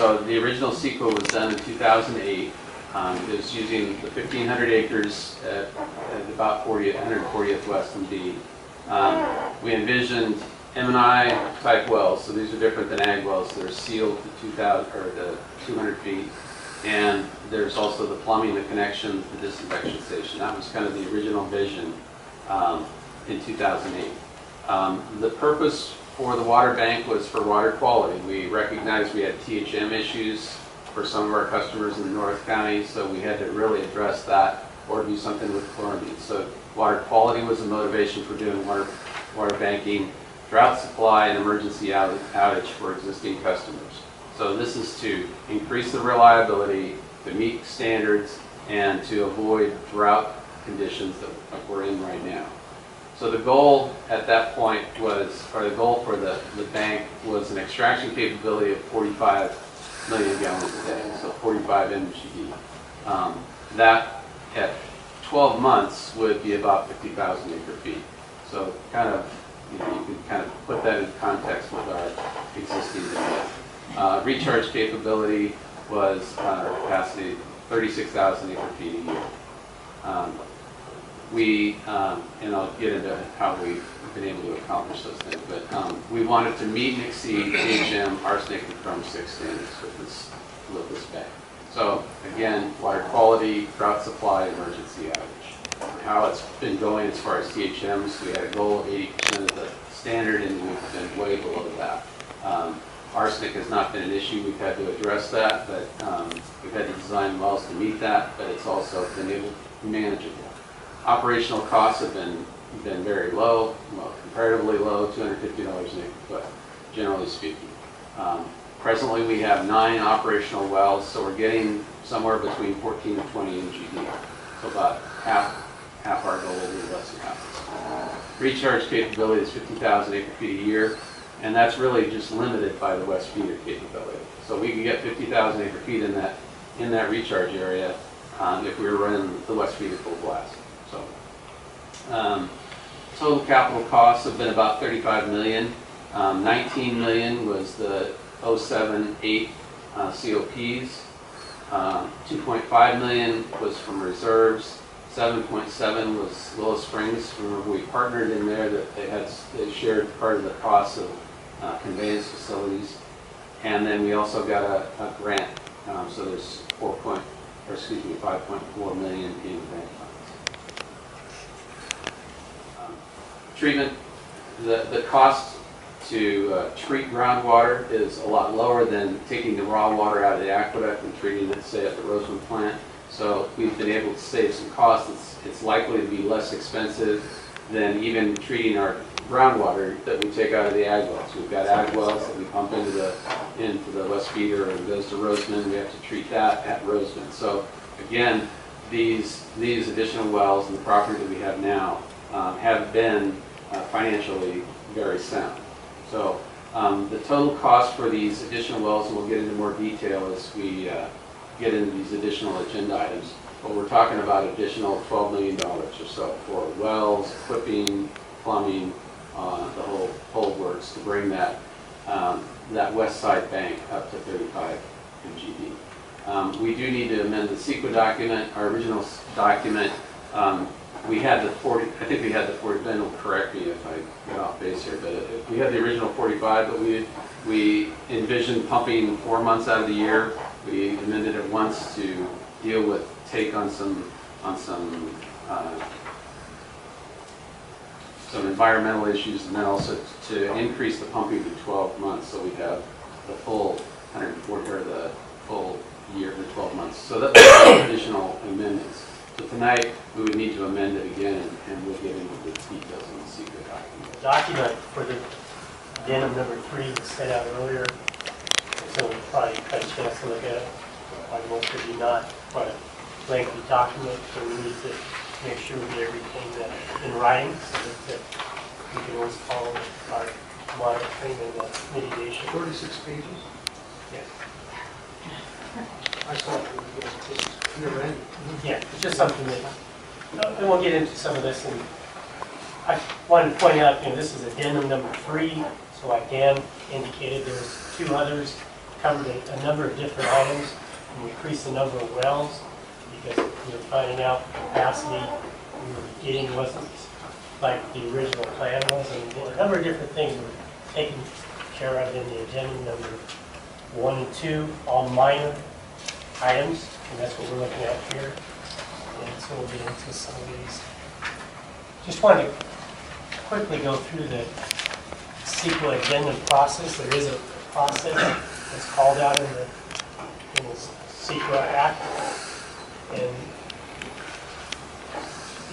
So the original CEQA was done in 2008. It was using the 1,500 acres at about 140th West and B. We envisioned M&I type wells, so these are different than ag wells. They're sealed to 2,000 or the 200 feet, and there's also the plumbing, the connection, the disinfection station. That was kind of the original vision in 2008. The purpose for the water bank was for water quality. We recognized we had THM issues for some of our customers in the North County, so we had to really address that or do something with chloramine. So water quality was the motivation for doing water banking, drought supply, and emergency outage for existing customers. So this is to increase the reliability, to meet standards, and to avoid drought conditions that we're in right now. So the goal at that point was, or the goal for the bank was an extraction capability of 45 million gallons a day, so 45 MGD. That at 12 months would be about 50,000 acre feet. So kind of, you can kind of put that in context with our existing demand. Recharge capability was capacity 36,000 acre feet a year. And I'll get into how we've been able to accomplish those things, but we wanted to meet and exceed HM, arsenic, and chrome 6 standards with this bank. So again, water quality, drought supply, emergency outage. How it's been going as far as THMs, we had a goal of 80% of the standard, and we've been way below that. Arsenic has not been an issue. We've had to address that, but we've had to design wells to meet that, but it's also been able to manageable. Operational costs have been very low, well, comparatively low, $250 an acre foot, generally speaking. Presently, we have 9 operational wells, so we're getting somewhere between 14 and 20 MGD. So about half our goal, a little less than half. Recharge capability is 50,000 acre feet a year, and that's really just limited by the west feeder capability. So we can get 50,000 acre feet in that recharge area if we were running the west feeder full blast. So total capital costs have been about 35 million. 19 million was the 07-8 COPs. 2.5 million was from reserves. 7.7 was Willow Springs. Remember, we partnered in there that they shared part of the cost of conveyance facilities, and then we also got a grant. So there's 5.4 million in grant funds. Treatment, the cost to treat groundwater is a lot lower than taking the raw water out of the aqueduct and treating it, say, at the Roseman plant. So we've been able to save some costs. It's likely to be less expensive than even treating our groundwater that we take out of the ag wells. We've got ag wells that we pump into the west feeder and goes to Roseman. We have to treat that at Roseman. So again, these additional wells and the property that we have now have been financially very sound. So the total cost for these additional wells, and we'll get into more detail as we get into these additional agenda items, but we're talking about additional $12 million or so for wells, equipping, plumbing, the whole works to bring that west side bank up to 35 MGD. We do need to amend the CEQA document. Our original document, we had the 40, I think we had the 40, Ben will correct me if I get off base here, but we had the original 45, but we envisioned pumping 4 months out of the year. We amended it once to deal with some environmental issues, and then also to increase the pumping to 12 months, so we have the full 140 or the full year for 12 months. So that's additional amendments. So tonight we would need to amend it again, and we'll get into the details on the secret document. The document for the addendum number 3 was sent out earlier, so we'll probably got a chance to look at it. Like most of you not, but a lengthy document, so we need to make sure we get everything in writing so that we can always follow our monitoring and mitigation. 36 pages? Yes. I saw it. Never ended. Yeah, it's just something that, and we'll get into some of this. And I wanted to point out, this is addendum number 3, so like Dan indicated, there's 2 others covered a number of different items, and we increased the number of wells, because we were finding out the capacity we were getting wasn't like the original plan was, and a number of different things were taken care of in the agenda number 1 and 2, all minor items, and that's what we're looking at here. And so we'll get into some of these. Just wanted to quickly go through the CEQA addendum process. There is a process that's called out in the CEQA Act, and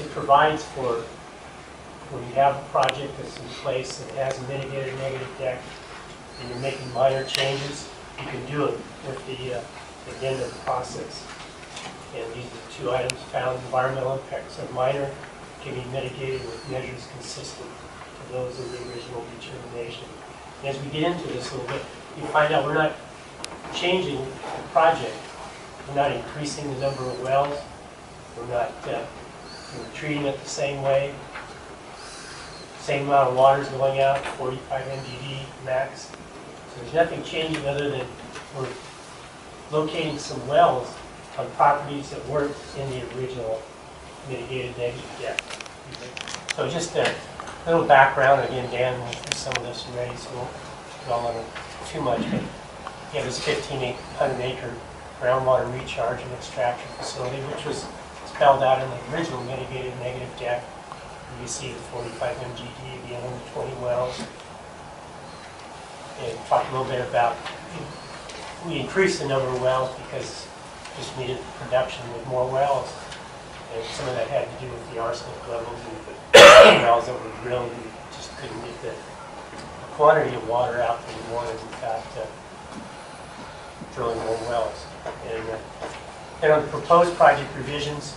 it provides for when you have a project that's in place that has a mitigated negative deck and you're making minor changes, you can do it with the addendum process. And these are the 2 items found. Environmental impacts are minor, can be mitigated with measures consistent to those of the original determination. And as we get into this a little bit, you find out we're not changing the project. We're not increasing the number of wells. We're not we're treating it the same way. Same amount of water is going out, 45 MGD max. So there's nothing changing other than we're locating some wells on properties that weren't in the original mitigated negative deck. So just a little background. Again, Dan went through some of this already, so we won't dwell on it too much. But yeah, this 1,500-acre groundwater recharge and extraction facility, which was spelled out in the original mitigated negative deck. You see the 45 MGD again on the 20 wells. And talk a little bit about, we increased the number of wells because we just needed production with more wells. And some of that had to do with the arsenic levels and the wells that were drilled. We just couldn't get the quantity of water out that we wanted without drilling more wells. And on the proposed project revisions,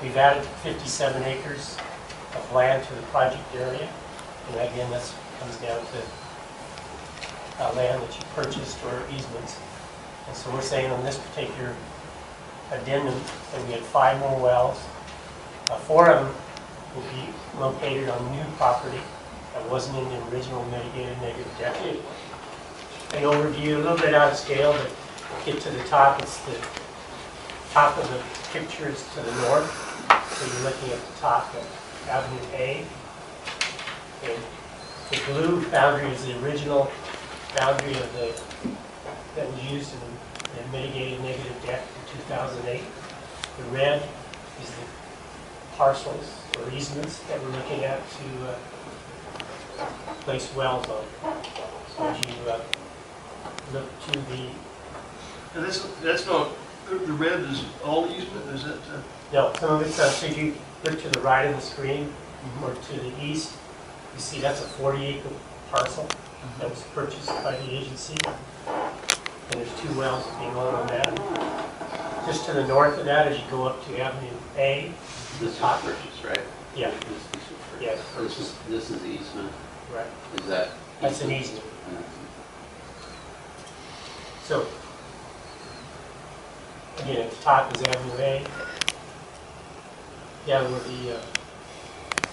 we've added 57 acres of land to the project area. And again, this comes down to land that you purchased or easements. And so we're saying on this particular addendum that we had 5 more wells. 4 of them will be located on new property that wasn't in the original mitigated negative deck. An overview, a little bit out of scale, but get to the top. It's the top of the picture is to the north. So you're looking at the top of Avenue A. And the blue boundary is the original boundary of that was used in the mitigated negative deck in 2008. The red is the parcels or easements that we're looking at to place wells on. So as you look to the... And that's not, the red is all easement, is that? No, some of it's, so if you look to the right of the screen or to the east, you see that's a 40-acre parcel that was purchased by the agency. And there's 2 wells being on that. Just to the north of that, as you go up to Avenue A. This was purchased, right? Yeah. This was Yes. purchased. This is the easement. Right. Is that? That's an easement. So, again, at the top is Avenue A. Yeah, where the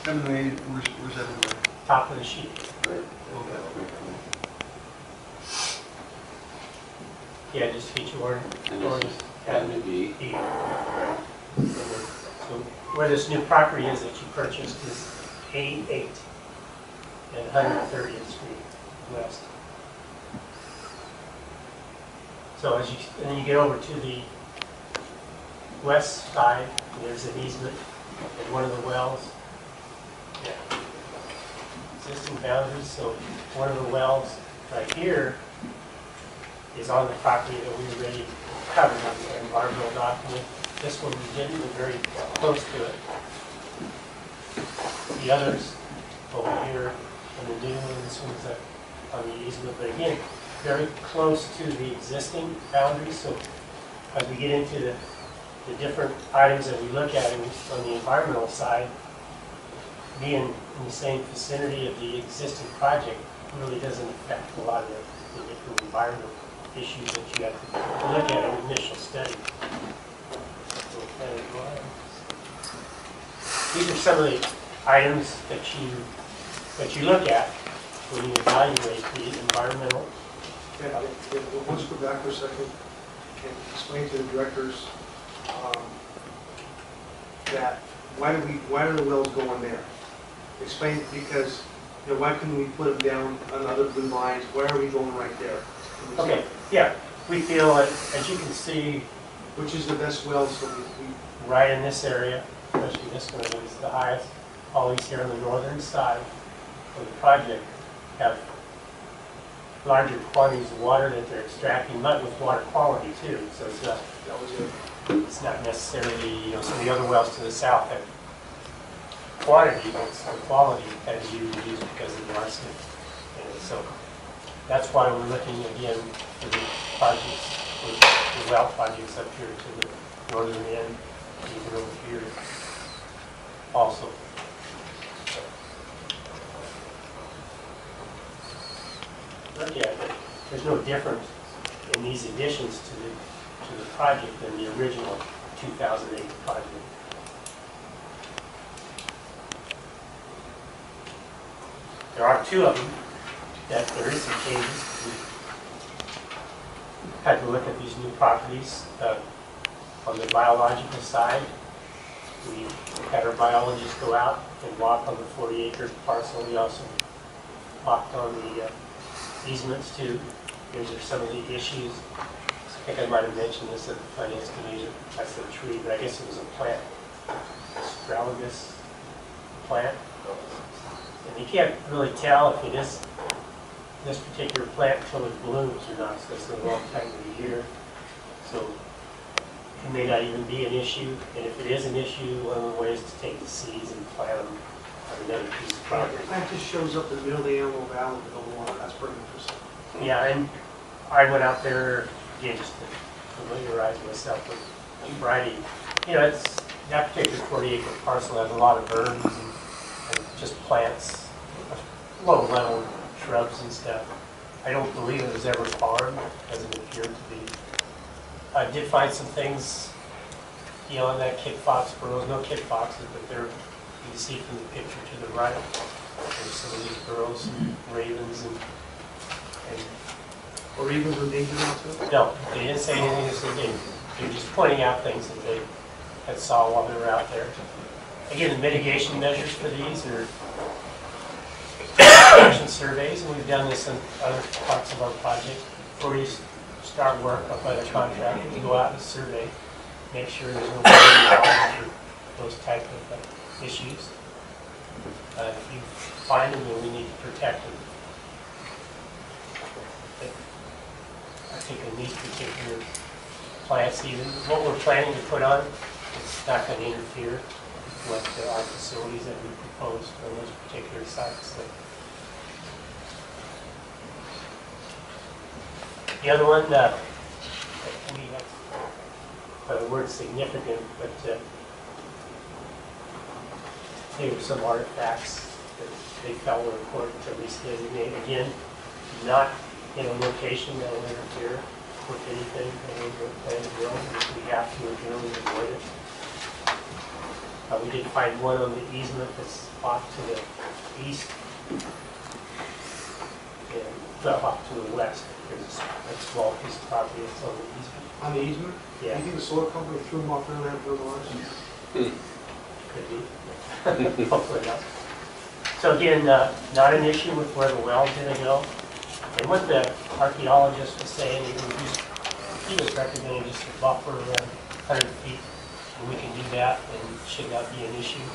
Avenue A, where's Avenue A? top of the sheet. Right. Okay. Yeah, just hit your And this is Avenue B. B. Right. So where this new property is that you purchased is A8 and 130th Street West. So as and then you get over to the west side, there's an easement at one of the wells. Yeah. Existing boundaries. So one of the wells right here is on the property that we already covered in the environmental document. This one we didn't, we're very close to it. The others over here, and the new one, this one's on the easement, but again, very close to the existing boundaries. So as we get into the different items that we look at on the environmental side, being in the same vicinity of the existing project really doesn't affect a lot of the different environmental issues that you have to look at in the initial study. These are some of the items that you look at when you evaluate the environmental Okay, let's go back for a second and explain to the directors that why do the wells go in there? Explain, because, you know, why couldn't we put them down on other blue lines? Why are we going right there? Okay, yeah, we feel, as you can see, Which is the best well, so we right in this area, especially this one is the highest. All these here on the northern side of the project have larger quantities of water that they're extracting, but with water quality too. So it's not necessarily, you know, some of the other wells to the south have quantity, but it's the quality that is used because of the arsenic in it. So that's why we're looking again for the projects, for the well projects up here to the northern end, even over here also. But yeah, there's no difference in these additions to the project than the original 2008 project. There are two of them that there is some changes. We had to look at these new properties. On the biological side, we had our biologists go out and walk on the 40-acre parcel. We also walked on the easements too. These are some of the issues. I think I might have mentioned this at the finance committee. I said tree, but I guess it was a plant. Astragalus plant. And you can't really tell if it is this particular plant until it blooms or not. So it's a long time of the year. So it may not even be an issue. And if it is an issue, one of the ways to take the seeds and plant them on another piece of property. The plant just shows up in the middle of the Animal Valley with no water. That's pretty interesting. Yeah, and I went out there again just to familiarize myself with variety. You know, it's that particular 40-acre parcel has a lot of herbs and just plants, low-level shrubs and stuff. I don't believe it was ever farmed, doesn't appear to be. I did find some things, you know, on that kit fox burrows, no kit foxes, but they're, you can see from the picture to the right, there's some of these burrows, ravens, and Or even when they get out to it? no, they didn't say anything that said they, they're just pointing out things that they had saw while they were out there. Again, the mitigation measures for these are action surveys, and we've done this in other parts of our project. Before you start work up by the contractor, you go out and survey, make sure there's no for those type of issues. If you find them, then we need to protect them. I think in these particular plants, even what we're planning to put on, it's not going to interfere with our facilities that we proposed on those particular sites. So the other one, we have the word significant, but there were some artifacts that they felt were important to at least designate. Again, not in a location that will interfere with anything that we're planning to build. If we have to, we can always avoid it. We did find one on the easement that's off to the east and well, off to the west, because it's a small piece of property that's on the easement. On the easement? Yeah. You think the solar company threw them off there and had fertilizer? Could be. Hopefully not. So again, not an issue with where the well's going to go. And what the archaeologist was saying, he was recommending just a buffer around 100 feet. And we can do that, and should not be an issue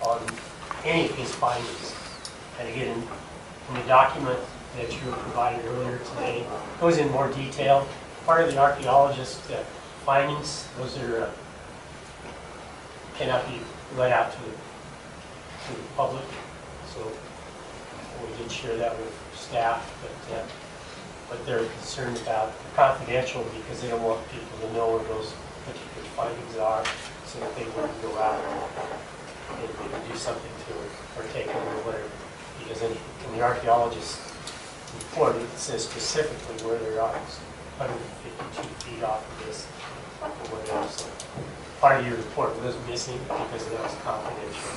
on any of his findings. And again, in the document that you were provided earlier today, goes in more detail. Part of the archaeologist's findings, those are cannot be let out to the public. So we did share that with staff, but what they're concerned about, they're confidential because they don't want people to know where those particular findings are, so that they wouldn't go out and maybe do something to it or take it or whatever. Because in the archaeologist's report, it says specifically where they are. It's 152 feet off of this or whatever. So part of your report was missing because that was confidential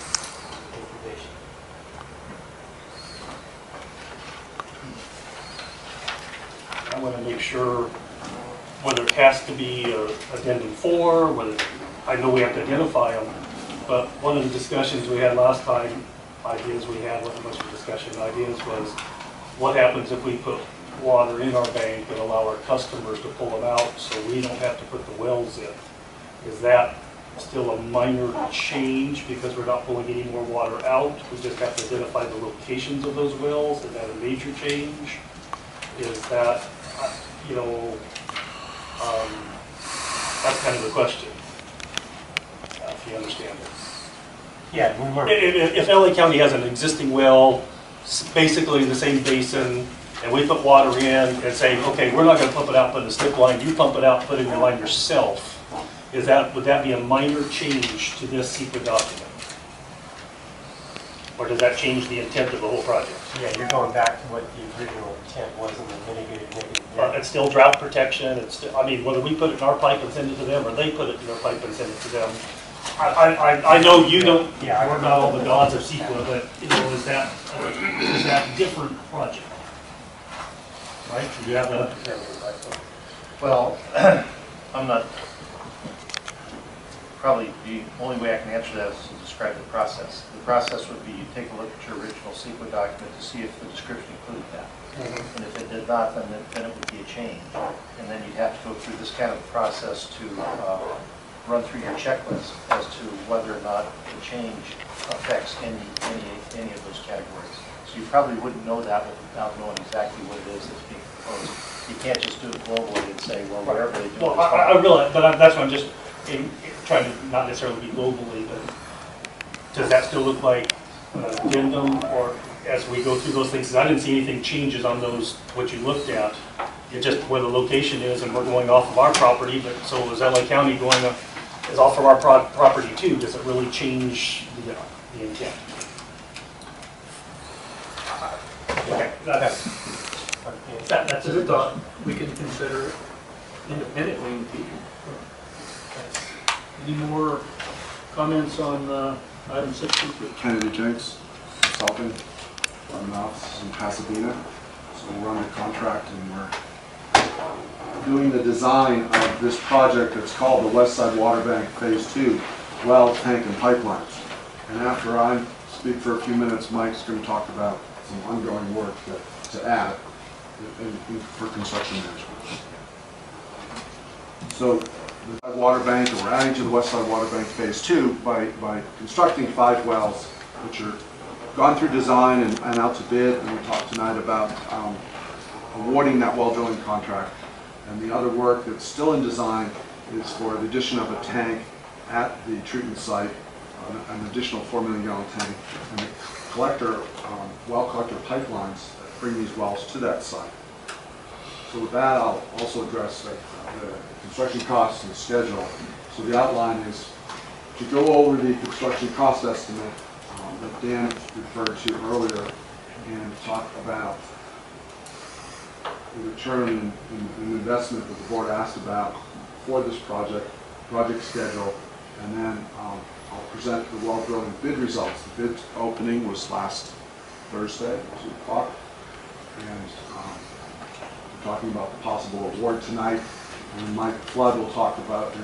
information. I want to make sure whether it has to be addendum 4, whether, I know we have to identify them, but one of the discussions we had last time, ideas we had, wasn't much of a discussion, ideas was, what happens if we put water in our bank and allow our customers to pull it out so we don't have to put the wells in? Is that still a minor change because we're not pulling any more water out? We just have to identify the locations of those wells. Is that a major change? Is that, you know, that's kind of the question, if you understand it. Yeah, we were. If LA County has an existing well, basically the same basin, and we put water in and say, okay, we're not going to pump it out, put in a slip line, you pump it out, put it in your line yourself, would that be a minor change to this secret document? Or does that change the intent of the whole project? Yeah, you're going back to what the original intent was in the mitigated negative. It's still drought protection, it's still, I mean, whether we put it in our pipe and send it to them, or they put it in their pipe and send it to them. I know you don't work out all the gods of CEQA, but, you know, is that a different project? Right, you have a... Well, I'm not, probably the only way I can answer that is to describe the process. The process would be you take a look at your original CEQA document to see if the description included that. And if it did not, then it would be a change. And then you'd have to go through this kind of process to run through your checklist as to whether or not the change affects any of those categories. So you probably wouldn't know that without knowing exactly what it is that's being proposed. You can't just do it globally and say, well, whatever they do. Well, I realize, but that's why I'm just trying to not necessarily be globally, but does that still look like an addendum, or as we go through those things? Because I didn't see anything changes on those, what you looked at. It's just where the location is, and we're going off of our property, but so is LA County going up, is off of our property too? Does it really change the intent? Okay, that's It's a thought we can consider independently in the future. Any more comments on item 63? Kennedy Jenks, consulting, running offices in Pasadena. So we're under contract and we're doing the design of this project that's called the West Side Water Bank Phase 2 well, tank, and pipelines. And after I speak for a few minutes, Mike's going to talk about some ongoing work to add for construction management. So the water bank, we're adding to the West Side Water Bank Phase 2 by constructing 5 wells, which are gone through design and out to bid, and we talked tonight about awarding that well drilling contract. And the other work that's still in design is for the addition of a tank at the treatment site, an additional 4 million gallon tank, and the collector, well collector pipelines that bring these wells to that site. So with that, I'll also address the construction costs and schedule. So the outline is to go over the construction cost estimate that Dan referred to earlier and talk about the return and investment that the board asked about for this project schedule, and then I'll present the well drilling bid results. The bid opening was last Thursday at 2 o'clock, and we're talking about the possible award tonight. And Mike Flood will talk about, the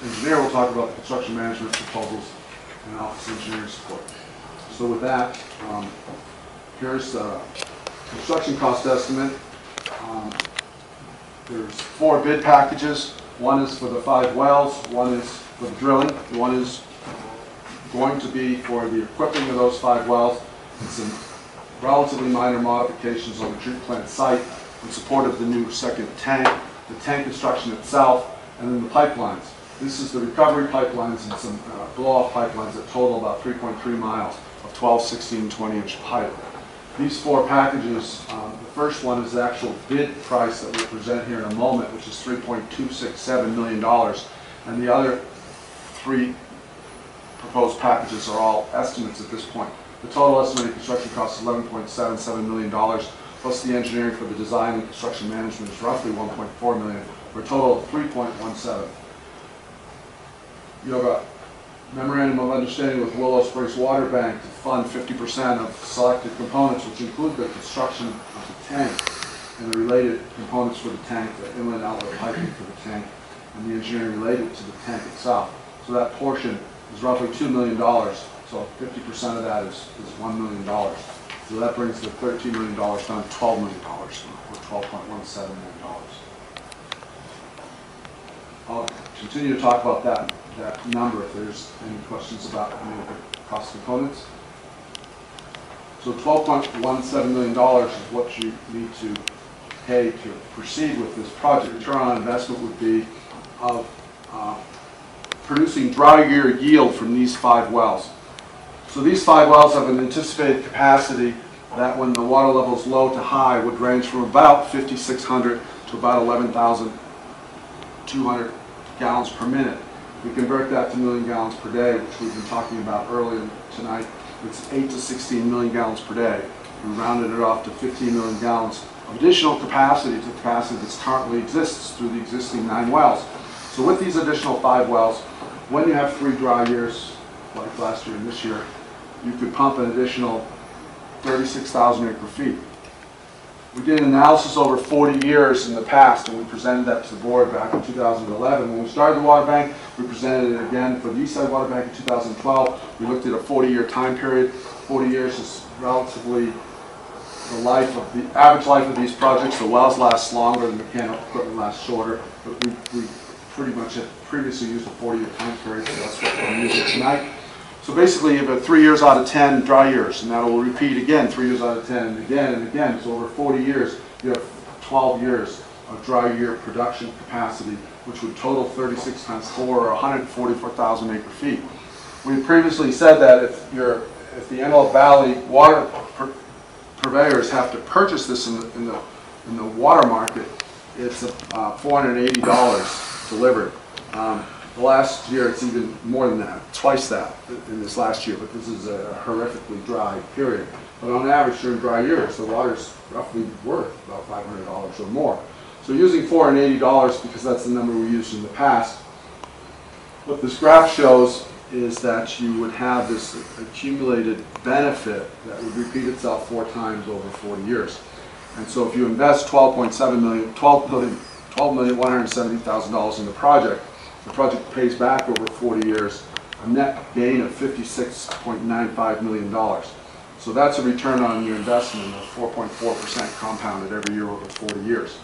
engineer will talk about the construction management proposals and office engineering support. So with that, here's the construction cost estimate. There's 4 bid packages. One is for the 5 wells, one is for the drilling, one is going to be for the equipping of those 5 wells, and some relatively minor modifications on the treatment plant site in support of the new second tank, the tank construction itself, and then the pipelines. This is the recovery pipelines and some blow-off pipelines that total about 3.3 miles of 12, 16, 20-inch pipe. These 4 packages, the first one is the actual bid price that we'll present here in a moment, which is $3.267 million, and the other 3 proposed packages are all estimates at this point. The total estimated construction cost is $11.77 million, plus the engineering for the design and construction management is roughly $1.4 million, for a total of $3.17. You have a memorandum of understanding with Willow Springs Water Bank to fund 50% of selected components, which include the construction of the tank and the related components for the tank, the inlet outlet piping for the tank, and the engineering related to the tank itself. So that portion is roughly $2 million. So 50% of that is $1 million. So that brings the $13 million down to $12 million, or $12.17 million. I'll continue to talk about that number if there's any questions about any of the cost components. So $12.17 million is what you need to pay to proceed with this project. Return on investment would be of producing dry year yield from these 5 wells. So these 5 wells have an anticipated capacity that when the water level is low to high would range from about 5,600 to about 11,200 gallons per minute. We convert that to million gallons per day, which we've been talking about earlier tonight. It's 8 to 16 million gallons per day. We rounded it off to 15 million gallons of additional capacity to the capacity that currently exists through the existing 9 wells. So with these additional 5 wells, when you have 3 dry years, like last year and this year, you could pump an additional 36,000 acre feet. We did an analysis over 40 years in the past, and we presented that to the board back in 2011. When we started the water bank, we presented it again for the Eastside Water Bank in 2012. We looked at a 40-year time period. 40 years is relatively the life of the average life of these projects. The wells last longer, the mechanical equipment lasts shorter, but we pretty much had previously used a 40-year time period, so that's what we're using tonight. So basically, you have 3 years out of 10 dry years, and that will repeat again 3 years out of 10, and again. So over 40 years, you have 12 years of dry year production capacity, which would total 36 times 4, or 144,000 acre feet. We previously said that if the Antelope Valley water purveyors have to purchase this in the water market, it's $480 delivered. The last year, it's even more than that, twice that in this last year, but this is a horrifically dry period. But on average, during dry years, the water's roughly worth about $500 or more. So using $480, because that's the number we used in the past, what this graph shows is that you would have this accumulated benefit that would repeat itself 4 times over 40 years. And so if you invest $12,170,000 in the project pays back over 40 years, a net gain of $56.95 million. So that's a return on your investment of 4.4% compounded every year over 40 years.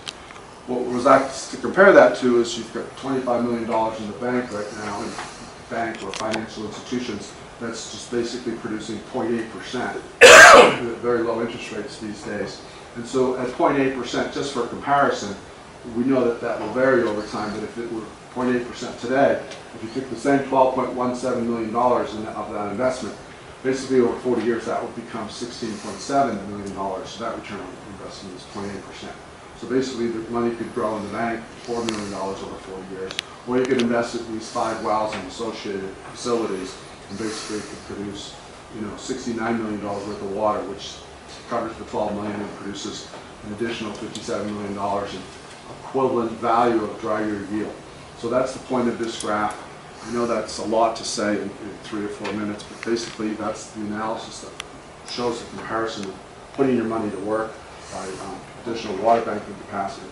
What was to compare that to is you've got $25 million in the bank right now, in bank or financial institutions, that's just basically producing 0.8%, very low interest rates these days. And so at 0.8%, just for comparison, we know that that will vary over time, but if it were 0.8% today, if you took the same $12.17 million of that investment, basically over 40 years that would become $16.7 million. So that return on investment is 0.8%. So basically the money could grow in the bank $4 million over 40 years, or you could invest it in these 5 wells and associated facilities, and basically could produce, $69 million worth of water, which covers the $12 million and produces an additional $57 million in equivalent value of dry year yield. So that's the point of this graph. I know that's a lot to say in 3 or 4 minutes, but basically that's the analysis that shows the comparison of putting your money to work by additional water banking capacity.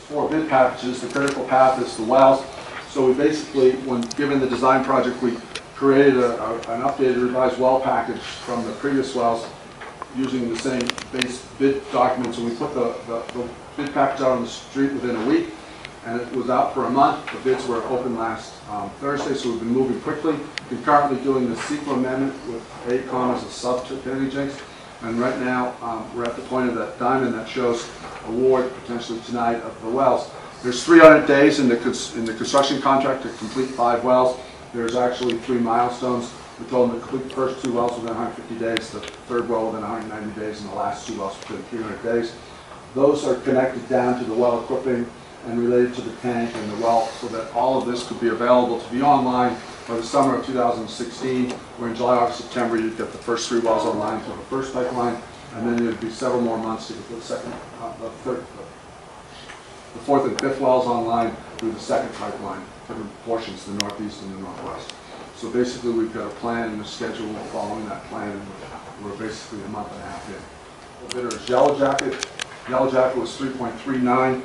4 bid packages. The critical path is the wells. So we basically, when given the design project, we created an updated revised well package from the previous wells using the same base bid documents, and we put the bid package out on the street within a week, and it was out for a month. The bids were open last Thursday, so we've been moving quickly. We're currently doing the CEQA amendment with AVEK as a sub-to jinx, and right now we're at the point of that diamond that shows award potentially tonight of the wells. There's 300 days in the construction contract to complete 5 wells. There's actually 3 milestones. We told them to complete the first 2 wells within 150 days, the 3rd well within 190 days, and the last 2 wells within 300 days. Those are connected down to the well equipping and related to the tank and the well, so that all of this could be available to be online by the summer of 2016, where in July, August, September, you'd get the first 3 wells online to the first pipeline, and then there'd be several more months to get the second, the 4th and 5th wells online through the second pipeline, different portions, the northeast and the northwest. So basically, we've got a plan and a schedule following that plan, and we're basically a month and a half in. The bidder is Yellow Jacket. Yellow Jacket was 3.39.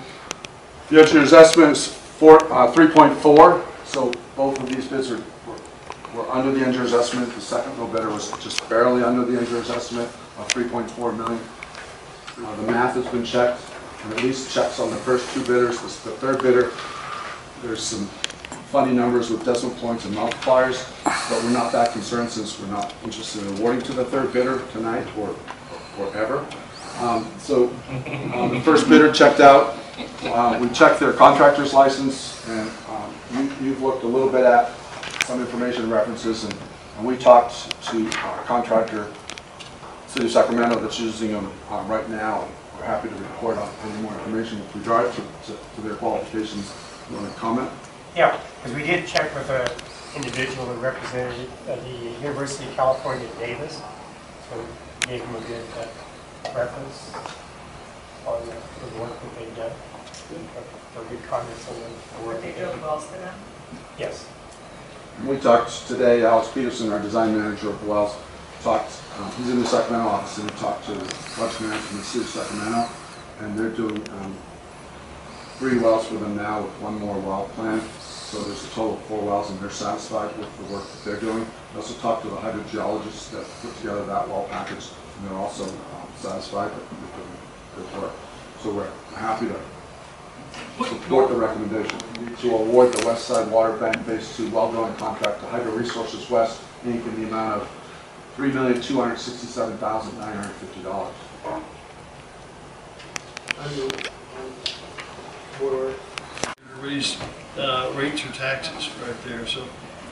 The engineer's estimate is 3.4, so both of these bids were under the engineer's estimate. The second low bidder was just barely under the engineer's estimate of 3.4 million. The math has been checked, and at least checks on the first two bidders. The third bidder, there's some funny numbers with decimal points and multipliers, but we're not that concerned since we're not interested in awarding to the third bidder tonight or ever. The first bidder checked out. We checked their contractor's license, and you've looked a little bit at some information references, and we talked to our contractor, City of Sacramento, that's using them right now, and we're happy to report on any more information with regard to their qualifications. You want to comment? Yeah, because we did check with an individual that represented the University of California, Davis, so we gave him a good reference on the work that they've done. For good comments on the work. They drilled wells for them? Yes. We talked today, Alex Peterson, our design manager of Wells, he's in the Sacramento office, and he talked to project manager from the City of Sacramento, and they're doing 3 wells for them now with 1 more well planned. So there's a total of 4 wells, and they're satisfied with the work that they're doing. We also talked to the hydrogeologists that put together that well package, and they're also satisfied with doing good work. So we're happy to support the recommendation to award the West Side Water Bank Phase 2 well drilling contract to Hydro Resources West, Inc. in the amount of $3,267,950. Raise rates or taxes right there, so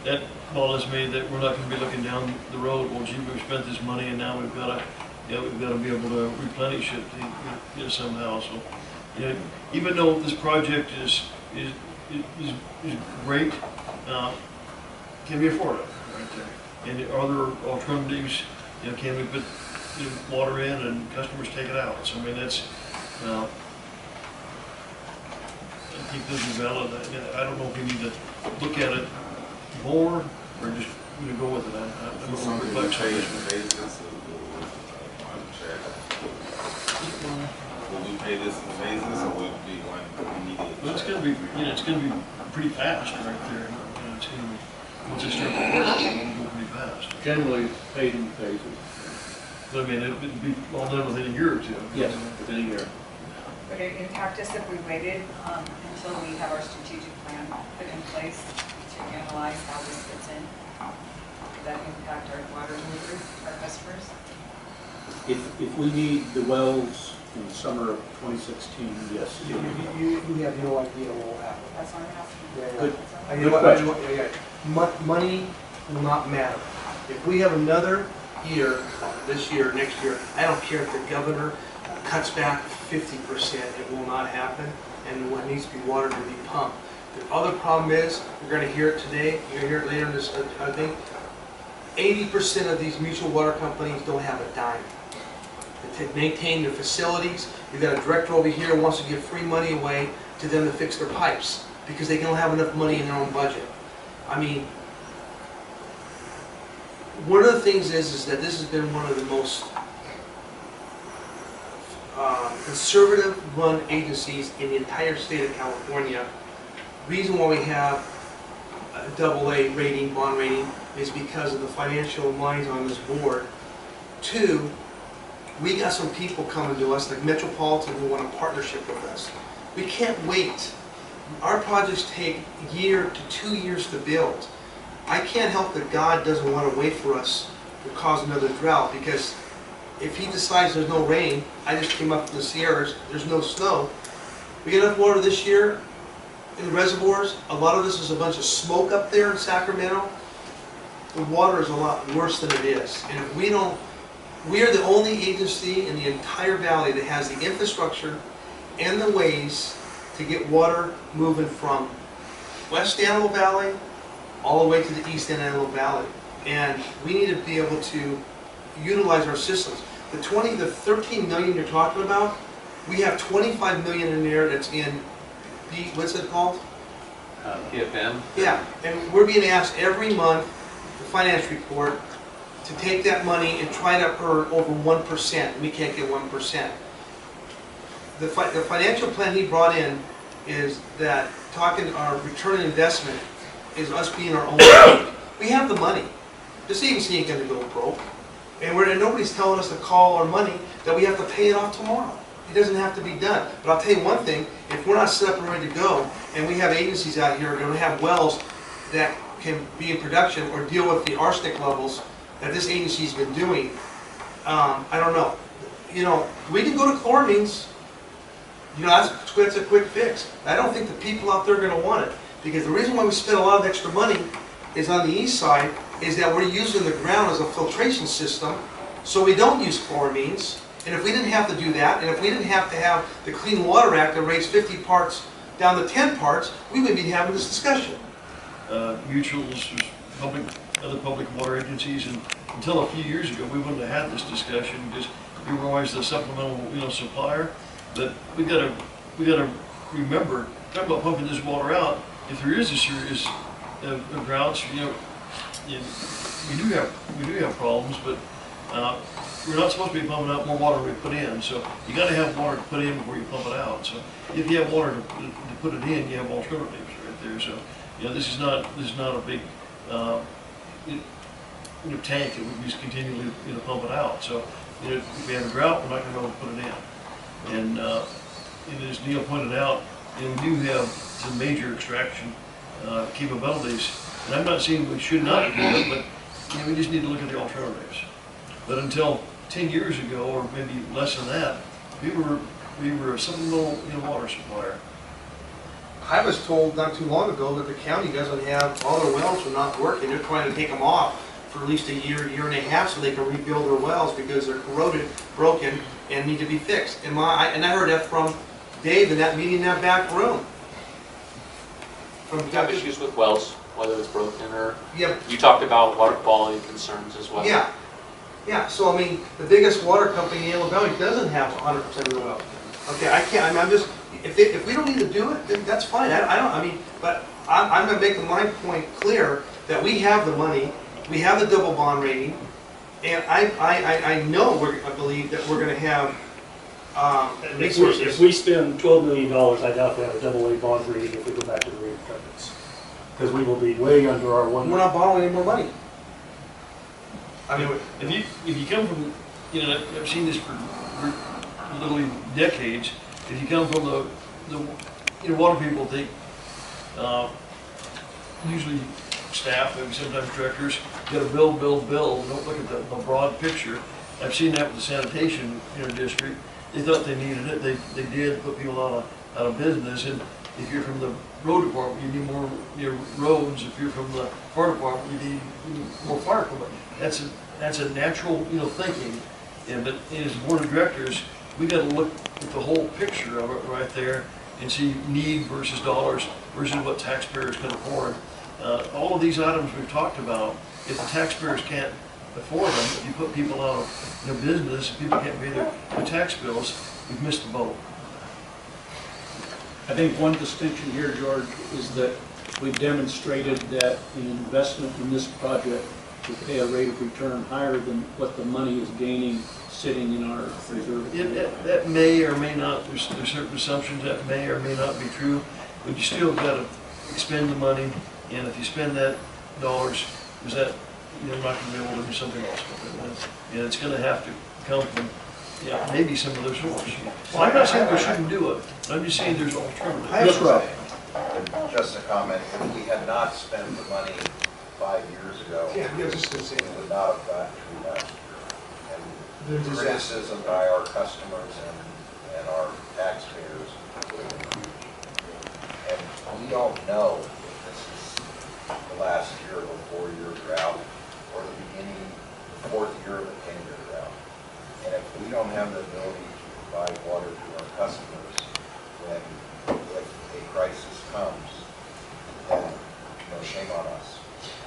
that bothers me that we're not going to be looking down the road. Well, gee, we've spent this money and now we've got to be able to replenish it somehow. So, even though this project is great, can we afford it right there? And are there alternatives? Can we put water in and customers take it out? So I mean that's. I think this is valid. I don't know if we need to look at it more or just go with it. I don't know if we're Will we pay this in phases, or will it be one immediate? Well, it's going to be, it's going to be pretty fast right there. It's going to be, once it starts working, it'll go pretty fast. Generally paid in phases. But I mean, it'd be all done within a year or two. Yes, within a year. Would it impact us if we waited until we have our strategic plan put in place to analyze how this fits in? Would that impact our water delivery, our customers? If we need the wells in the summer of 2016, yes. You have no idea what will happen. That's what I'm asking. Good. Money will not matter. If we have another year, this year, next year, I don't care if the governor cuts back 50%, it will not happen, and what needs to be watered will be pumped. The other problem is, you're going to hear it today, you're going to hear it later in this, I think, 80% of these mutual water companies don't have a dime to maintain their facilities. You've got a director over here who wants to give free money away to them to fix their pipes because they don't have enough money in their own budget. I mean, one of the things is that this has been one of the most conservative run agencies in the entire state of California. Reason why we have a AA rating, bond rating, is because of the financial minds on this board. 2, we got some people coming to us like Metropolitan who want a partnership with us. We can't wait. Our projects take a year to 2 years to build. I can't help that God doesn't want to wait for us to cause another drought, because if he decides there's no rain, I just came up from the Sierras, there's no snow. We get enough water this year in the reservoirs. A lot of this is a bunch of smoke up there in Sacramento. The water is a lot worse than it is. And if we don't, we are the only agency in the entire valley that has the infrastructure and the ways to get water moving from West Antelope Valley all the way to the East Antelope Valley. And we need to be able to utilize our systems. The 13 million you're talking about, we have 25 million in there that's in the, what's it called? PFM? Yeah, and we're being asked every month, the finance report, to take that money and try to earn over 1%. We can't get 1%. the financial plan he brought in is that talking our return on investment is us being our own bank. We have the money. This agency ain't gonna go broke. And nobody's telling us to call our money that we have to pay it off tomorrow. It doesn't have to be done. But I'll tell you one thing, if we're not set up and ready to go, and we have agencies out here that have wells that can be in production or deal with the arsenic levels that this agency's been doing, I don't know. You know, we can go to chloramines. You know, that's a quick fix. I don't think the people out there are going to want it, because the reason why we spend a lot of extra money is on the east side is that we're using the ground as a filtration system, so we don't use chloramines. And if we didn't have to do that, and if we didn't have to have the Clean Water Act that raised 50 parts down to 10 parts, we would be having this discussion. Mutuals, other public water agencies, and until a few years ago, we wouldn't have had this discussion because we were always the supplemental, supplier. But we gotta remember, talking about pumping this water out, if there is a series of droughts, we do have problems, but we're not supposed to be pumping out more water than we put in. So you got to have water to put in before you pump it out. So if you have water to put it in, you have alternatives right there. So this is not a big tank that we just continually pump it out. So if we have a drought, we're not going to be able to put it in. And as Neil pointed out, we do have some major extraction capabilities. And I'm not saying we should not do it, but we just need to look at the alternatives. But until 10 years ago, or maybe less than that, we were a supplemental water supplier. I was told not too long ago that the county doesn't have, all their wells are not working. They're trying to take them off for at least a year and a half so they can rebuild their wells because they're corroded, broken, and need to be fixed. And I heard that from Dave in that meeting in that back room. You have issues with wells, whether it's broken or... Yep. You talked about water quality concerns as well. Yeah. Yeah, so I mean, the biggest water company in Alabama doesn't have 100% of the wells. Okay, I can't, I'm just, if we don't need to do it, then that's fine. But I'm going to make my point clear that we have the money, we have the double bond rating, and I believe that we're going to have resources. If we spend $12 million, I doubt we have a double A bond rating if we go back to the rating targets. Because we will be way under our one. We're not borrowing any more money. I mean, if you come from, I've seen this for literally decades. If you come from the water people, they usually staff, maybe sometimes directors, got to build, don't look at the broad picture. I've seen that with the sanitation district. They thought they needed it. They did put people out of business. And if you're from the road department, you need more roads. If you're from the fire department, you need more fire equipment. That's a natural thinking. Yeah, but as board of directors, we got to look at the whole picture of it right there and see need versus dollars versus what taxpayers can afford. All of these items we've talked about, if the taxpayers can't afford them, if you put people out of business, if people can't pay their tax bills, we've missed the boat. I think one distinction here, George, is that we've demonstrated that the investment in this project will pay a rate of return higher than what the money is gaining sitting in our reserve. That may or may not, there's certain assumptions that may or may not be true, but you still got to expend the money, and if you spend that dollars, is that you're not going to be able to do something else with it. And it's going to have to come from maybe some other source. Well, I'm not saying we shouldn't do it. I'm just saying there's alternatives. That's right. Just a comment, if we had not spent the money 5 years ago, we would not have gotten through last year. And the criticism by our customers and our taxpayers would have been huge. And we don't know if this is the last year of a 4-year drought or the beginning, the 4th year of a 10-year drought. And if we don't have the ability to provide water to our customers when a crisis comes, then shame on us.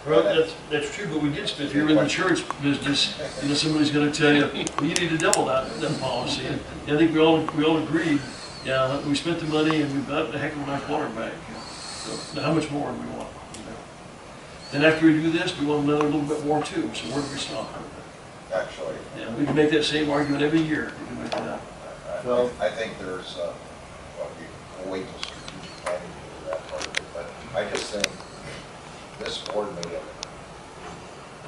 Well, that's true, but we did spend, if you're in the insurance business, somebody's going to tell you, well, you need to double that policy. And I think we all agreed, we spent the money and we've got a heck of a nice water bank. So now how much more do we want? Then after we do this, we want another little bit more too. So where do we stop? Actually, We can make that same argument every year. You can make that. Well, I think there's, well, we'll wait till strategic planning to do that part of it, but I just think this board made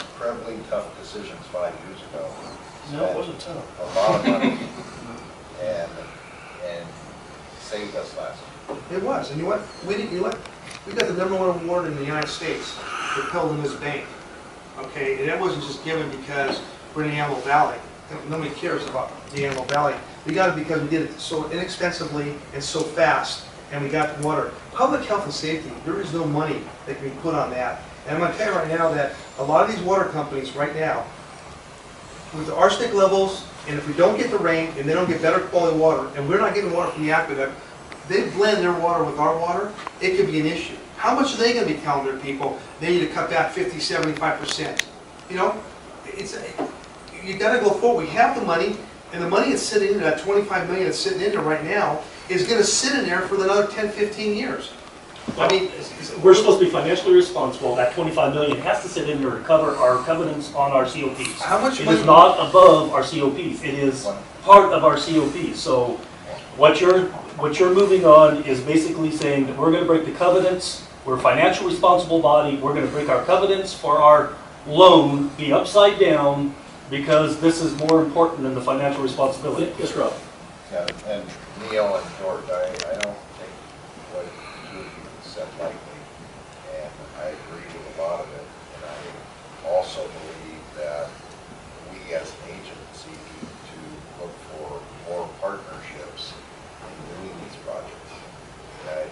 incredibly tough decisions 5 years ago. No, it wasn't tough. A lot of money and saved us last year. It was, and you know what? You know what? We got the #1 award in the United States for building this bank. Okay, and that wasn't just given because we're in the Antelope Valley. Nobody cares about the Antelope Valley. We got it because we did it so inexpensively and so fast, and we got the water. Public health and safety, there is no money that can be put on that. And I'm going to tell you right now that a lot of these water companies right now, with the arsenic levels, and if we don't get the rain, and they don't get better quality water, and we're not getting water from the aqueduct, they blend their water with our water, it could be an issue. How much are they going to be telling their people they need to cut back 50, 75%? You know, you got to go forward. We have the money, and the money that's sitting in there, that 25 million that's sitting in there right now, is going to sit in there for another 10, 15 years. I mean, We're supposed to be financially responsible. That 25 million has to sit in there to cover our covenants on our COPs. How much It money? is not above our COPs. It is part of our COPs. So what you're moving on is basically saying that we're going to break the covenants. We're a financially responsible body. We're going to break our covenants for our loan, be upside down, because this is more important than the financial responsibility. Yes, Rob. Yeah, and Neil and George, I don't think what two of you said lightly, and I agree with a lot of it. And I also believe that we as an agency need to look for more partnerships in doing these projects. Okay?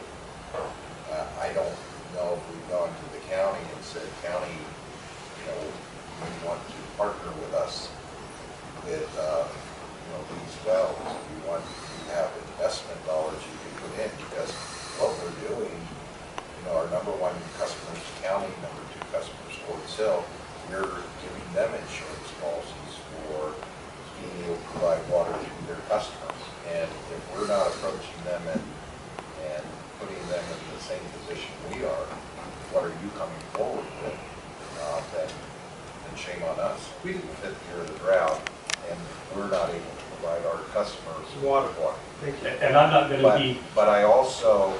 I don't know if we've gone to the county and said, county, you know, we want to partner with us with, these wells. We want to have investment dollars you can put in, because what we're doing, our #1 customer is the county, #2 customer is Forest Hill. We're giving them insurance policies for being able to provide water to their customers. And if we're not approaching them and putting them in the same position we are, what are you coming forward with? Then shame on us. We didn't fit here the drought, and we're not able to provide our customers water. Thank you. And I'm not going to be... But I also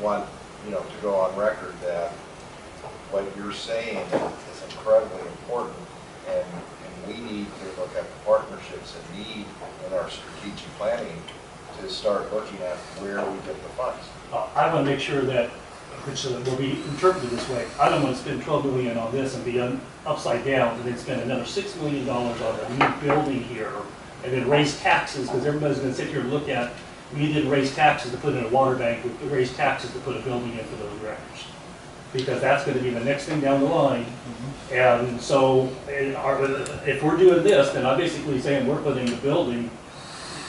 want, to go on record that what you're saying is incredibly important, and we need to look at the partnerships and need in our strategic planning to start looking at where we get the funds. I want to make sure that, which will be interpreted this way, I don't want to spend $12 million on this and be upside down, and then spend another $6 million on a new building here, and then raise taxes, because everybody's going to sit here and look at, we didn't raise taxes to put in a water bank, we raised taxes to put a building in for those records. Because that's going to be the next thing down the line. And so, if we're doing this, then I'm basically saying we're putting the building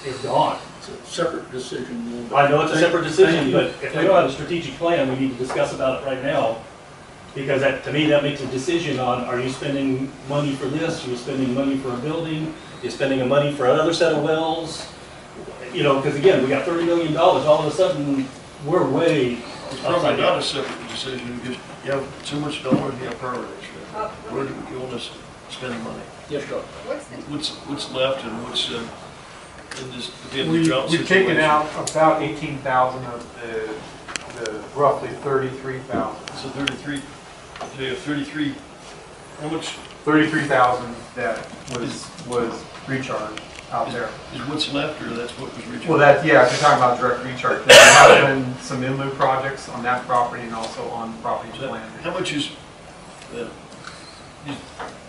is gone. It's a separate decision. I know it's a separate decision, but if we don't have a strategic plan, we need to discuss about it right now. Because to me, that makes a decision on, are you spending money for this? Are you spending money for a building? Are you spending money for another set of wells? Because again, we got $30 million. All of a sudden, we're way It's probably not a separate decision, because you have too much dollars, you have priorities. Right? Where do you want to spend money? Yes, Doc. What's left and what's in this the drought We've taken out about 18,000 of the roughly 33,000. So 33, so you have 33, how much? 33,000 that was recharged out there. Is what's left, or that's what was recharged? Well, if you're talking about direct recharge, there have been some in lieu projects on that property and also on property So land. how much is,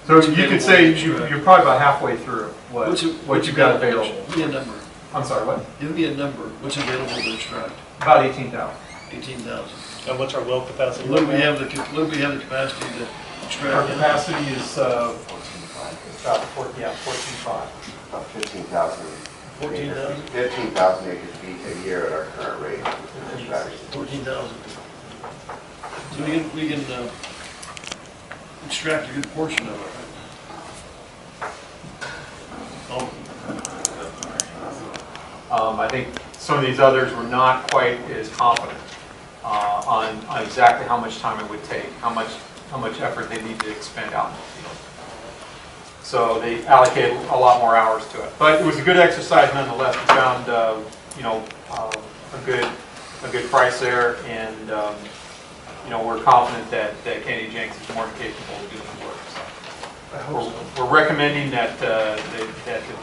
So you could say you're probably about halfway through what you've got available. Give me a number. I'm sorry, what? Give me a number. What's available to extract? About 18,000. 18,000. And what's our well capacity? What do we have the capacity to extract? Our capacity is about 14.5. About 15,000. 14,000? 15,000 acre feet a year at our current rate. 14,000. So we can extract a good portion of it. I think some of these others were not quite as confident on exactly how much time it would take, how much effort they need to expend out in the field. So they allocate a lot more hours to it. But it was a good exercise nonetheless. We found, a good price there, and, we're confident that Kennedy Jenks is more than capable of doing the work. I hope so. We're recommending that the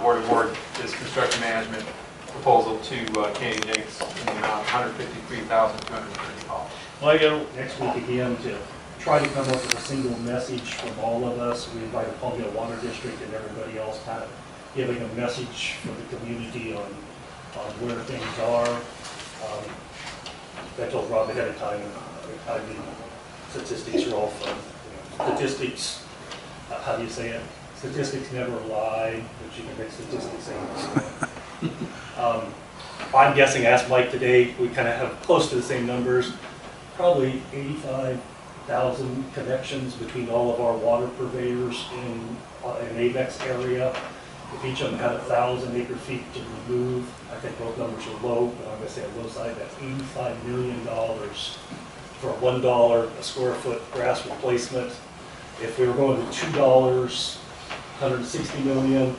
board award this construction management proposal to Kennedy Jenks in the amount of $153,230. Well, I go next week again to try to come up with a single message from all of us. We invited Columbia Water District and everybody else, kind of giving a message for the community on where things are. I told Rob ahead of time, I mean, statistics are all fun. Statistics, how do you say it? Statistics never lie, but you can make statistics say I'm guessing, asked Mike today, we kind of have close to the same numbers, probably 85,000 connections between all of our water purveyors in AVEK's area. If each of them had 1,000 acre feet to remove, I think both numbers are low, but I'm going to say on low side, that's $85 million for a $1 a square foot grass replacement. If we were going to $2, $160 million.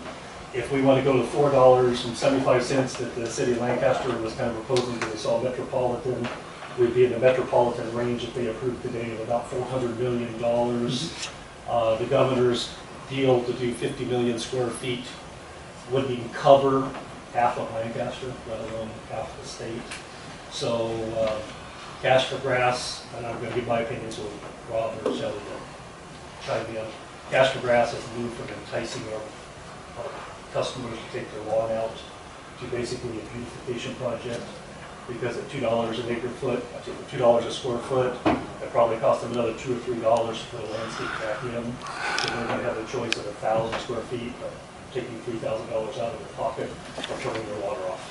If we want to go to $4.75 that the city of Lancaster was kind of proposing to the Saw Metropolitan, we'd be in the metropolitan range that they approved today of about $400 million. The governor's deal to do 50 million square feet wouldn't even cover half of Lancaster, let alone half of the state. So cash for grass, and I'm going to give my opinion so Rob or Shelley to chime in. Cash for grass has moved from enticing our customers to take their lawn out to basically a beautification project, because at $2 an acre foot, I think $2 a square foot, it probably cost them another $2 or $3 to put a landscape back in. So they're going to have a choice of 1,000 square feet, of taking $3,000 out of their pocket or turning their water off.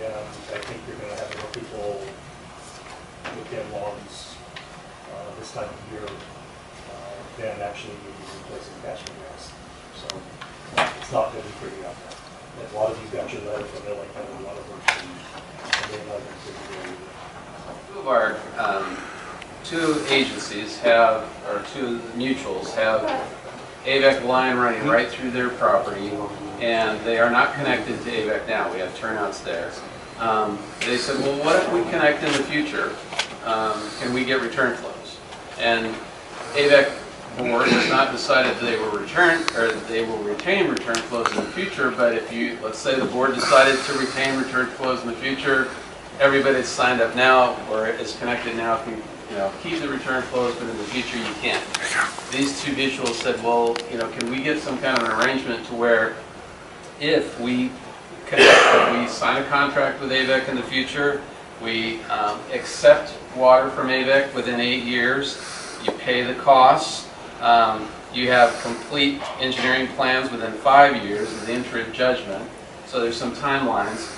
And I think you're going to have more people with their lawns this time of year than actually replacing cash for grass. So it's not going to be pretty out there. And a lot of you got your letter from Illinois, a lot of work, and they're not going to be very good. Two of our two agencies have, or two mutuals have AVEK line running right through their property, and they are not connected to AVEK now. We have turnouts there. They said, well, what if we connect in the future? Can we get return flows? And AVEK board has not decided they will return, or they will retain return flows in the future, but if you, let's say the board decided to retain return flows in the future, everybody that's signed up now or is connected now can, keep the return flows, but in the future you can't. These two mutuals said, well, can we get some kind of an arrangement to where if we connect, if we sign a contract with AVEK in the future, we accept water from AVEK within 8 years, you pay the costs, you have complete engineering plans within 5 years with the interim judgment, so there's some timelines.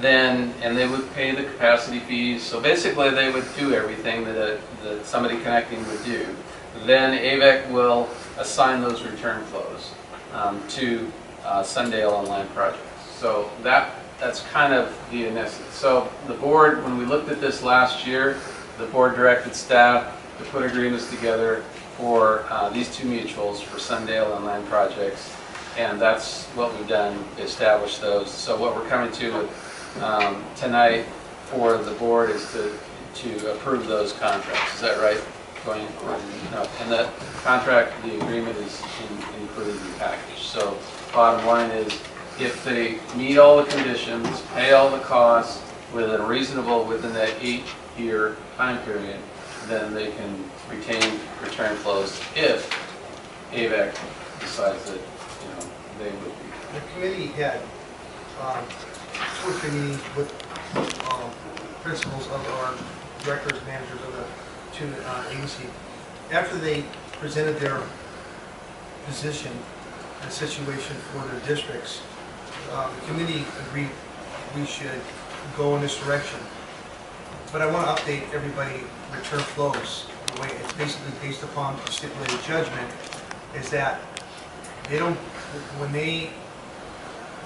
And they would pay the capacity fees. So basically, they would do everything that somebody connecting would do. Then AVEK will assign those return flows to Sundale and Line projects. So that's kind of the essence. So the board, when we looked at this last year, the board directed staff to put agreements together for these two mutuals for Sundale and Line projects, and that's what we've done, establish those. So what we're coming to with tonight for the board is to approve those contracts. Is that right? No. And that contract, the agreement is included in the package. So bottom line is, if they meet all the conditions, pay all the costs within that 8-year time period, then they can retain return flows if AVEK decides that they would be. The committee had 2 or 3 meetings with principals of our directors, managers of the 2 agencies. After they presented their position and situation for their districts, the committee agreed we should go in this direction. But I want to update everybody, return flows. The way it's basically based upon a stipulated judgment is that they don't, when they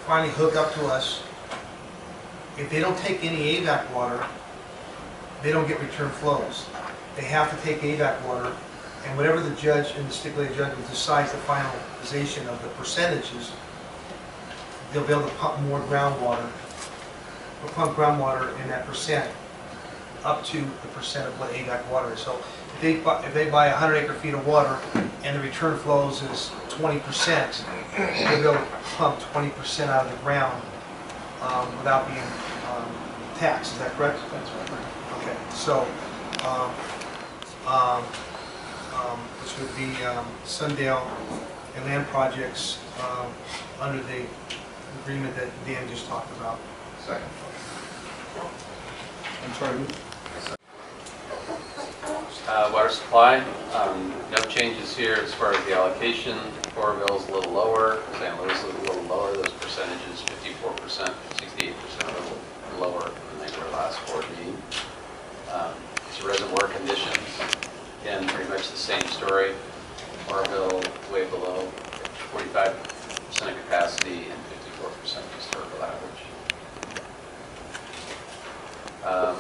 finally hook up to us, if they don't take any AVEK water, they don't get return flows. They have to take AVEK water And whatever the judge and the stipulated judge decides the finalization of the percentages, they'll be able to pump more groundwater, or pump groundwater in that percent, up to the percent of what AVEK water is. So if they buy 100 acre-feet of water and the return flows is 20%, they'll be able to pump 20% out of the ground without being taxed. Is that correct? That's right. Okay, so which would be Sundale and land projects under the agreement that Dan just talked about. Second. I'm sorry, Water supply, no changes here as far as the allocation. Coralville's a little lower, San Luis is a little lower. Those percentages, 54%, 68% are a little lower than they were last board meeting. It's reservoir conditions, again, pretty much the same story. Coralville way below 45% of capacity and 54% historical average.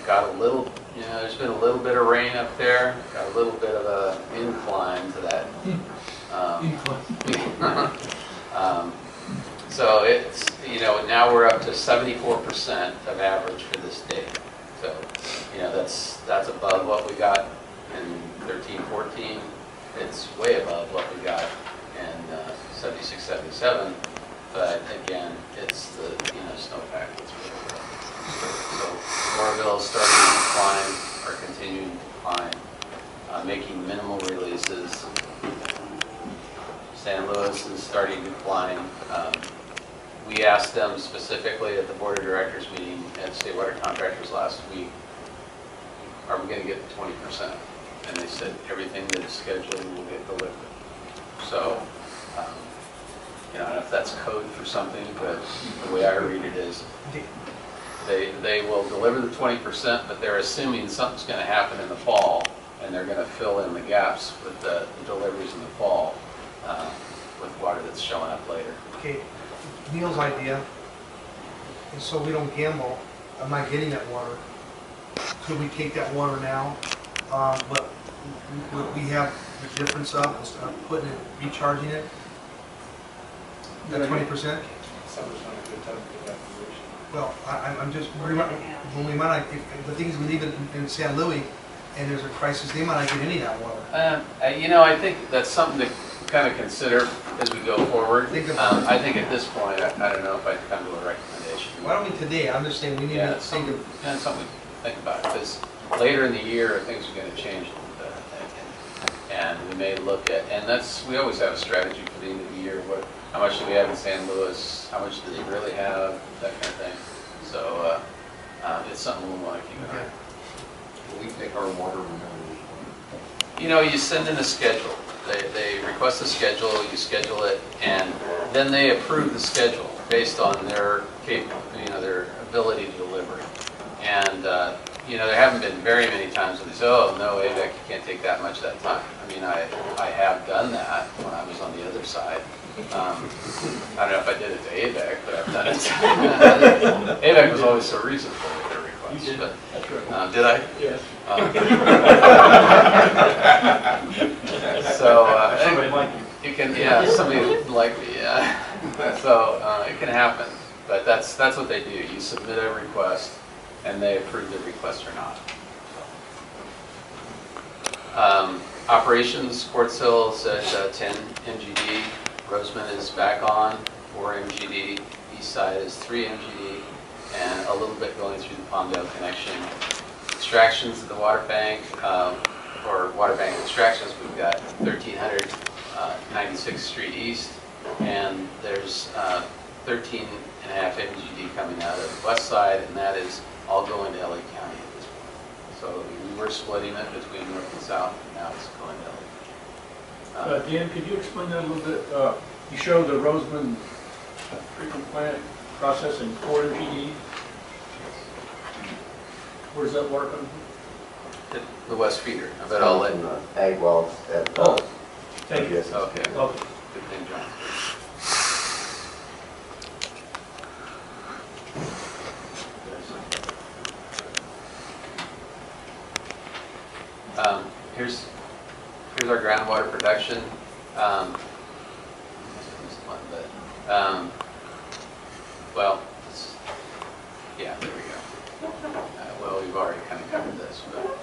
Got a little, there's been a little bit of rain up there. Got a little bit of an incline to that. So it's, now we're up to 74% of average for this date. So, that's above what we got in 13-14. It's way above what we got in 76-77. But again, it's the snowpack that's really low. So Moorville's starting to decline, or continuing to decline, making minimal releases. San Luis is starting to decline. We asked them specifically at the board of directors meeting at State Water Contractors last week, are we going to get the 20%? And they said everything that is scheduled will get delivered. So, I don't know if that's code for something, but the way I read it is they will deliver the 20%, but they're assuming something's going to happen in the fall, and they're going to fill in the gaps with the deliveries in the fall with water that's showing up later. Okay, Neil's idea, and so we don't gamble, I'm not getting that water. Could we take that water now, but we have the difference of instead of putting it, recharging it, that 20%? Summer's not a good time to get that position. Well, I'm just, when we might not, if the thing is we leave it in San Luis and there's a crisis, they might not get any of that water. I think that's something to kind of consider as we go forward. I think at this point, I don't know if I can come to a recommendation. Why don't we today? I'm just saying we need to think of. That's something to think about, because later in the year, things are going to change a little bit, I think. And we may look at, and we always have a strategy for the end of the year. How much do we have in San Luis? How much do they really have? That kind of thing. So it's something we want to keep an eye on. Will we take our water You send in a schedule. They request a schedule, you schedule it, and then they approve the schedule based on their their ability to deliver. And there haven't been very many times when they say, "Oh no, AVEK, you can't take that much that time." I mean, I have done that when I was on the other side. I don't know if I did it to AVEK, but I've done it. AVEK was always so reasonable with their requests. You did. But, That's right. did I? Yes. So Somebody like you. it can, somebody like me, yeah. So it can happen, but that's what they do. You submit a request, and they approve the request or not. Operations, Quartz Hill's at 10 MGD. Roseman is back on 4 MGD. East side is 3 MGD, and a little bit going through the Palmdale connection. Extractions at the water bank, or water bank extractions, we've got 1300 96th Street East, and there's 13.5 MGD coming out of the west side, and that is all going to LA County at this point. So we were splitting it between north and south, and now it's going to LA. Dan, could you explain that a little bit? You show the Roseman treatment plant processing 4 MGD. Where's that water coming from? The west feeder. I bet I'll let. Ag wells at. Thank you. Okay. Okay. Good thing, John. here's our groundwater production. Well, yeah, there we go. Well, we've already kind of covered this, but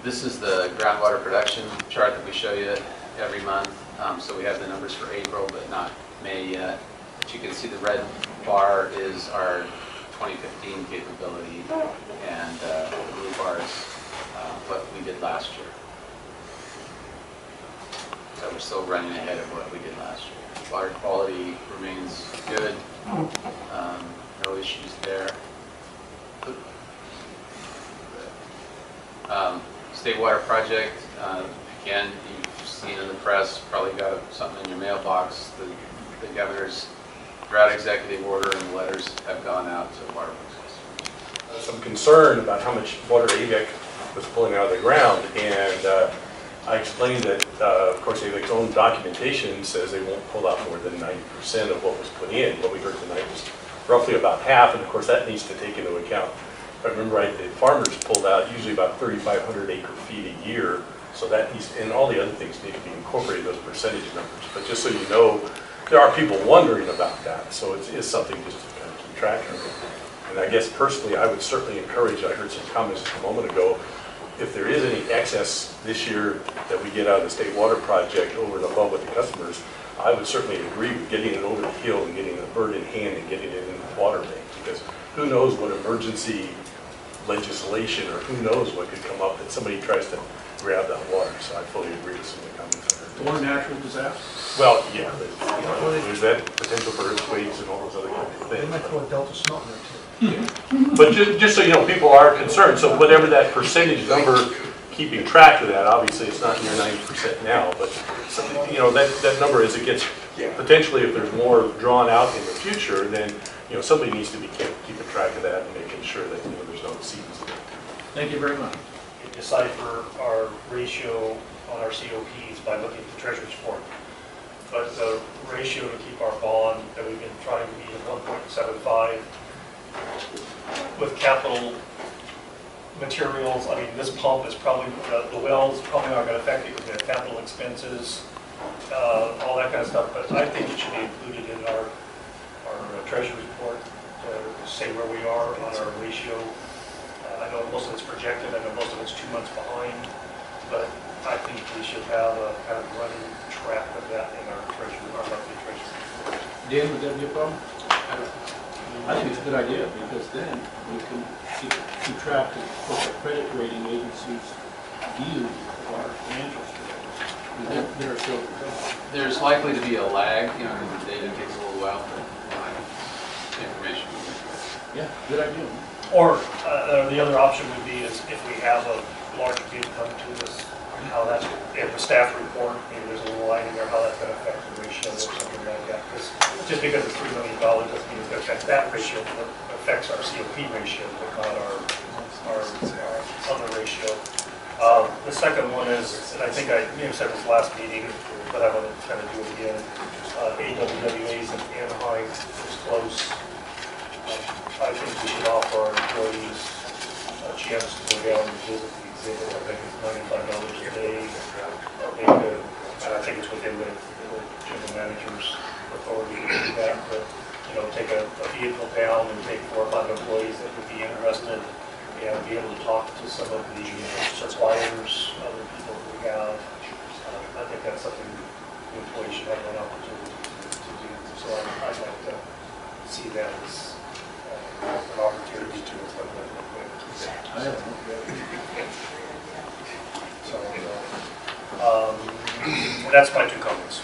this is the groundwater production chart that we show you every month. So we have the numbers for April, but not May yet. But you can see the red bar is our 2015 capability, and the blue bar is what we did last year. So we're still running ahead of what we did last year. Water quality remains good. No issues there. State water project, again, you've seen in the press, probably got something in your mailbox. The governor's drought executive order and the letters have gone out to water customers. Some concern about how much water AVEK was pulling out of the ground, and I explained that, of course, AVEK's own documentation says they won't pull out more than 90% of what was put in. What we heard tonight was roughly about half, and of course that needs to take into account, if I remember right, the farmers pulled out usually about 3,500 acre feet a year, so that needs, and all the other things need to be incorporated, those percentage numbers. But just so you know, there are people wondering about that, so it is something just to kind of keep track of. And I guess personally, I would certainly encourage, I heard some comments a moment ago, if there is any excess this year that we get out of the state water project over and above with the customers, I would certainly agree with getting it over the hill and getting the bird in hand and getting it in the water bank, because who knows what emergency legislation or who knows what could come up that somebody tries to grab that water. So I fully agree with some of the comments I heard. Or natural disaster. Well, yeah, there's that potential for earthquakes and all those other kinds of things. They might throw a Delta snow in there too. But just so you know, people are concerned. So whatever that percentage number, keeping track of that, obviously it's not near 90% now, but you know that number, as it gets potentially, if there's more drawn out in the future, then somebody needs to be keeping track of that and making sure that there's no exceedance. Thank you very much. We decipher our ratio on our COPs by looking at the Treasury's report. But the ratio to keep our bond that we've been trying to meet at 1.75 with capital materials, I mean, this pump is probably, the wells probably aren't going to affect it because we have capital expenses, all that kind of stuff, but I think it should be included in our Treasury report to say where we are on our ratio. I know most of it's projected, I know most of it's 2 months behind, but I think we should have a kind of running track of that in our Treasury, our monthly Treasury report. Dan, would that be a problem? I think it's a good idea, because then we can keep track of what the credit rating agencies view of our financial statements. There's likely to be a lag, the data takes a little while, but information. Yeah, good idea. Or the other option would be is if we have a large bid come to us, how that's, if a staff report, maybe there's a little line in there, how that's going to affect the ratio or something like that. Because just because it's $3 million doesn't mean it's going to affect that ratio, but it affects our COP ratio, but not our other ratio. The second one is, and I think I may have said this last meeting, but I want to kind of do it again. AWWA's in Anaheim is close. I think we should offer our employees a chance to go down and visit the exhibit. I think it's $95 a day. And I think it's within the general manager's authority to do that. But take a vehicle down and take 4 or 5 employees that would be interested, and be able to talk to some of the suppliers, other people that we have. I think that's something the employees should have an opportunity to do. So I'd like to see that as an opportunity to reflect that real quick. So, that's my 2 comments.